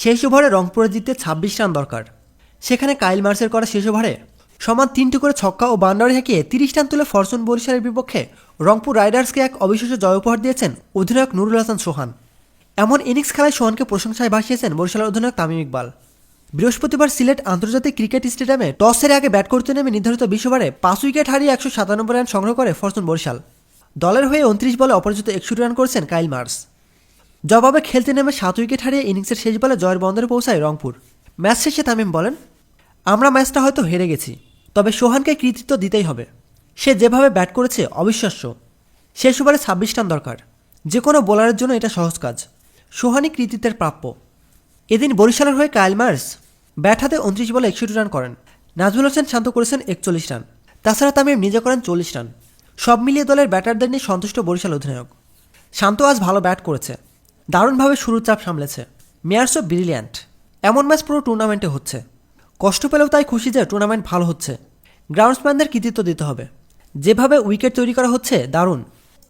শেষ ওভারে রংপুরে জিততে ২৬ রান দরকার। সেখানে কাইল মার্সের করা শেষ ওভারে সমান ৩টি করে ছক্কা ও বাউন্ডারি হাঁকিয়ে ৩০ রান তুলে ফরচুন বরিশালের বিপক্ষে রংপুর রাইডার্সকে এক অবিশ্বাস্য জয় উপহার দিয়েছেন অধিনায়ক নুরুল হাসান সোহান। এমন ইনিংস খেলায় সোহানকে প্রশংসায় ভাসিয়েছেন বরিশালের অধিনায়ক তামিম ইকবাল। বৃহস্পতিবার সিলেট আন্তর্জাতিক ক্রিকেট স্টেডিয়ামে টস হেরে আগে ব্যাট করতে নেমে নির্ধারিত ২০ ওভারে ৫ উইকেট হারিয়ে ১৯৭ রান সংগ্রহ করে ফরচুন বরিশাল। দলের হয়ে ২৯ বলে অপরাজিত ৬১ রান করেছেন কাইল মার্স। জবাবে খেলতে নেমে ৭ উইকেট হারিয়ে ইনিংসের শেষ বলে জয়ের বন্দরে পৌঁছায় রংপুর। ম্যাচ শেষে তামিম বলেন, আমরা ম্যাচটা হয়তো হেরে গেছি, তবে সোহানকে কৃতিত্ব দিতেই হবে। সে যেভাবে ব্যাট করেছে অবিশ্বাস্য। শেষ ওভারে ২৬ রান দরকার, যে কোনো বোলারের জন্য এটা সহজ কাজ। সোহানই কৃতিত্বের প্রাপ্য। এদিন বরিশালের হয়ে কাইল মার্স ব্যাট হাতে ২৯ বলে ৬১ রান করেন। নাজমুল হোসেন শান্ত করেছেন ৪১ রান। তাছাড়া তামিম নিজে করেন ৪০ রান। সব মিলিয়ে দলের ব্যাটারদের নিয়ে সন্তুষ্ট বরিশাল অধিনায়ক। শান্ত আজ ভালো ব্যাট করেছে, দারুণভাবে শুরুর চাপ সামলেছে। মেয়ার্সও ব্রিলিয়ান্ট। এমন ম্যাচ পুরো টুর্নামেন্টে হচ্ছে। কষ্ট পেলেও তাই খুশি যে টুর্নামেন্ট ভালো হচ্ছে। গ্রাউন্ডসম্যানদের কৃতিত্ব দিতে হবে। যেভাবে উইকেট তৈরি করা হচ্ছে দারুণ।